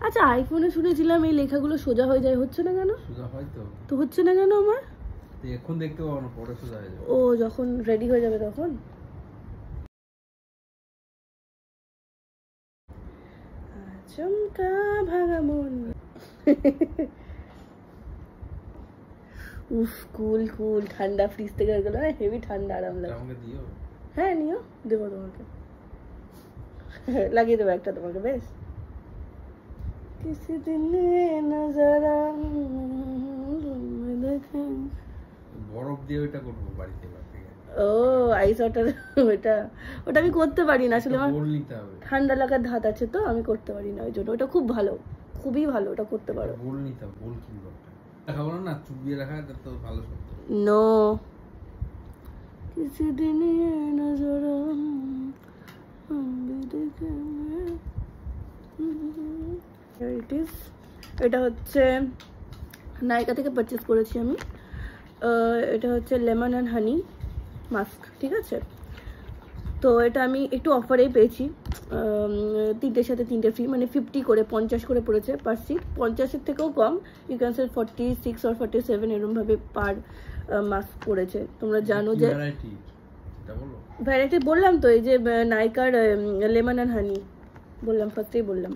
আচ্ছা আইফোনে শুনেছিলাম এই লেখাগুলো সোজা হয়ে যায়, হচ্ছে না কেন? সোজা হয় তো হচ্ছে না কেন আমার? এখন দেখতে পাবো না, পরে সোজা হয়ে যাবে। ও যখন রেডি হয়ে যাবে তখন। চমকা ভাঙা মন। উফ কুল কুল, ঠান্ডা ফ্রিজ থেকে গেল না, হেভি ঠান্ডা, আরাম লাগে। আমাকে দিও। হ্যাঁ নিও, দেবো তোমাকে, লাগিয়ে দেবো একটা তোমাকে। বেশ किसी दिन नजर देखें। বরফ দিয়ে ওইটা করবো বাড়িতে। ও আইস ওয়াটার, ওটা আমি করতে পারি না আসলে, আমার ঠান্ডা লাগার ধাত আছে তো আমি করতে পারি না, ওই জন্য। ওটা খুব ভালো, খুবই ভালো, ওটা করতে পারো। বোল নিতে হবে, বোল কিনবো একটা, বলো না চুবিয়ে রাখা, এটা তো ভালো শব্দ। নো किसी दिन नजर এটা হচ্ছে নাইকা থেকে পারচেস করেছি আমি। এটা হচ্ছে লেমন অ্যান্ড হানি মাস্ক, ঠিক আছে। তো এটা আমি একটু অফারেই পেয়েছি, 3টের সাথে 3টে ফ্রি, মানে 50 করে 50 করে পড়েছে পার সিট, 50-এর থেকেও কম, ইউ ক্যান সে 46 or 47 এরকমভাবে পার মাস্ক পড়েছে। তোমরা জানো যে ভ্যারাইটি বললাম তো, এই যে নাইকার লেমন অ্যান্ড হানি বললাম, ফার্স্টেই বললাম।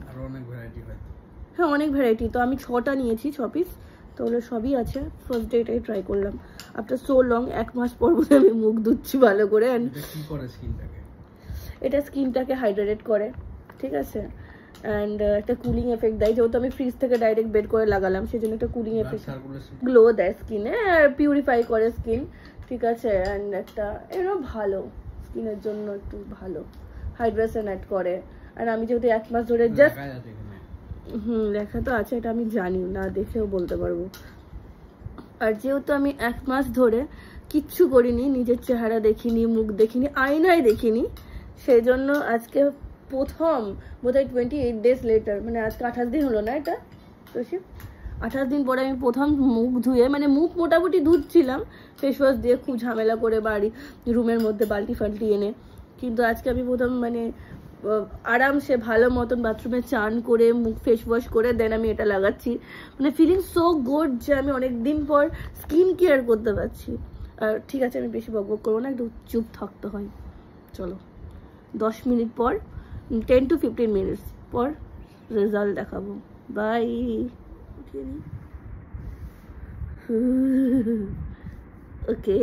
হ্যাঁ অনেক ভ্যারাইটি, তো আমি 6টা নিয়েছি, 6 পিস, তো ওগুলো সবই আছে। ফার্স্ট ডে এটাই ট্রাই করলাম আফটার সো লং, 1 মাস পর বলে আমি মুখ ধুচ্ছি ভালো করে। এটা স্কিনটাকে হাইড্রেট করে, ঠিক আছে, অ্যান্ড একটা কুলিং এফেক্ট দেয়, যেহেতু আমি ফ্রিজ থেকে ডাইরেক্ট বের করে লাগালাম, সেই জন্য একটা কুলিং এফেক্ট, গ্লো দেয় স্কিনে, আর পিউরিফাই করে স্কিন, ঠিক আছে। অ্যান্ড একটা এরও ভালো স্কিনের জন্য, একটু ভালো হাইড্রেশন অ্যাড করে। আর আমি যেহেতু 1 মাস ধরে জাস্ট, লেখা তো আছে, এটা আমি জানি না, দেখেও বলতে পারবো। আর যেহেতু আমি 1 মাস ধরে কিচ্ছু করিনি, নিজের চেহারা দেখিনি, মুখ দেখিনি, আয়নায় দেখিনি, সেই জন্য আজকে প্রথম বোধহয় 28 days লেটার, মানে আজকে 28 দিন হলো না এটা, তো 28 দিন পরে আমি প্রথম মুখ ধুয়ে, মানে মুখ মোটামুটি ধুচ্ছিলাম ফেস ওয়াশ দিয়ে খুব ঝামেলা করে বাড়ি রুমের মধ্যে বালতি ফাল্টি এনে, কিন্তু আজকে আমি প্রথম মানে আরামসে ভালো মতন বাথরুমে চান করে মুখ ফেস ওয়াশ করে দেন আমি এটা লাগাচ্ছি, মানে ফিলিং সো গুড যে আমি অনেকদিন পর স্কিন কেয়ার করতে পারছি। আর ঠিক আছে আমি বেশি বকবক করবো না, একটু চুপ থাকতে হয়। চলো 10 মিনিট পর, 10 to 15 মিনিটস পর রেজাল্ট দেখাবো। বাই। ওকে,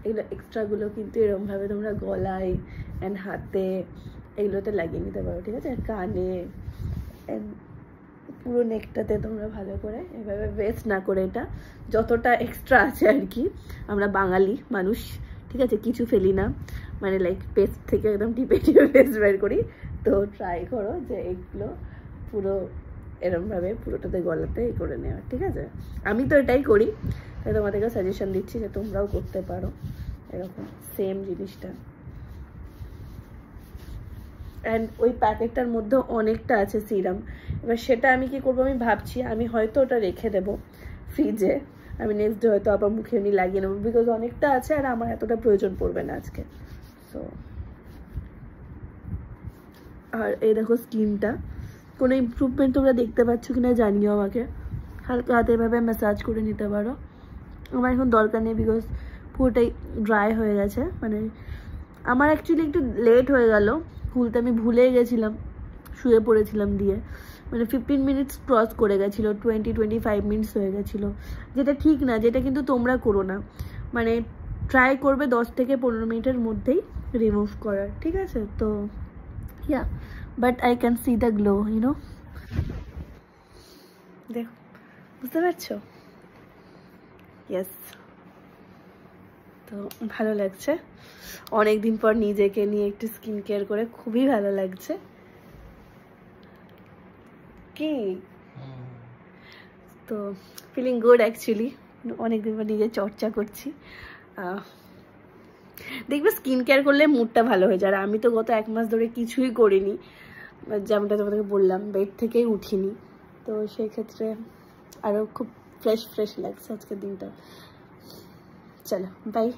এগুলো এক্সট্রাগুলো কিন্তু এরকমভাবে তোমরা গলায় অ্যান্ড হাতে এগুলোতে লাগিয়ে নিতে পারো, ঠিক আছে, কানে অ্যান্ড পুরো নেকটাতে তোমরা ভালো করে এভাবে ওয়েস্ট না করে, এটা যতটা এক্সট্রা আছে আর কি, আমরা বাঙালি মানুষ, ঠিক আছে, কিছু ফেলি না, মানে লাইক পেস্ট থেকে একদম টিপে টিপে পেস্ট বের করি। তো ট্রাই করো যে এগুলো পুরো এরমভাবে পুরোটাতে গলাতে করে নেওয়া, ঠিক আছে। আমি তো এটাই করি, তাই তোমাদেরকে সাজেশন দিচ্ছি যে তোমরাও করতে পারো এরকম সেম জিনিসটা। অ্যান্ড ওই প্যাকেটটার মধ্যে অনেকটা আছে সিরাম, এবার সেটা আমি কি করবো আমি ভাবছি, আমি হয়তো ওটা রেখে দেবো ফ্রিজে, আমি নেক্সট ডে হয়তো আবার মুখে এমনি লাগিয়ে নেবো, বিকজ অনেকটা আছে আর আমার এতটা প্রয়োজন পড়বে না আজকে। সো আর এই দেখো স্কিনটা কোনো ইমপ্রুভমেন্ট তোমরা দেখতে পাচ্ছ কিনা জানিও আমাকে, হালকা হাতে এভাবে ম্যাসাজ করে নিতে পারো। আমার এখন দরকার নেই বিকজ পুরোটাই ড্রাই হয়ে গেছে, মানে আমার অ্যাকচুয়ালি একটু লেট হয়ে গেল, খুলতে আমি ভুলে গেছিলাম, শুয়ে পড়েছিলাম দিয়ে, মানে 15 মিনিটস ক্রস করে গেছিলো, 20-25 মিনিটস হয়ে গেছিলো, যেটা ঠিক না, যেটা কিন্তু তোমরা করো না, মানে ট্রাই করবে 10 থেকে 15 মিনিটের মধ্যেই রিমুভ করার, ঠিক আছে। তো yeah but I can see the glow, you know, দেখো বুঝতে পারছো, ইয়েস। তো ভালো লাগছে, অনেকদিন পর নিজেকে নিয়ে একটু স্কিন কেয়ার করে খুবই ভালো লাগছে। কি তো ফিলিং গুড অ্যাকচুয়ালি, অনেকদিন পর নিজে চর্চা করছি। দেখবে স্কিন কেয়ার করলে মুডটা ভালো হয়ে যায়। আর আমি তো গত 1 মাস ধরে কিছুই করিনি, যেমনটা তোমাদেরকে বললাম, বেড থেকেই উঠিনি, তো সেই ক্ষেত্রে আরও খুব ফ্রেশ লাগছে আজকের দিনটা। চলো বাই।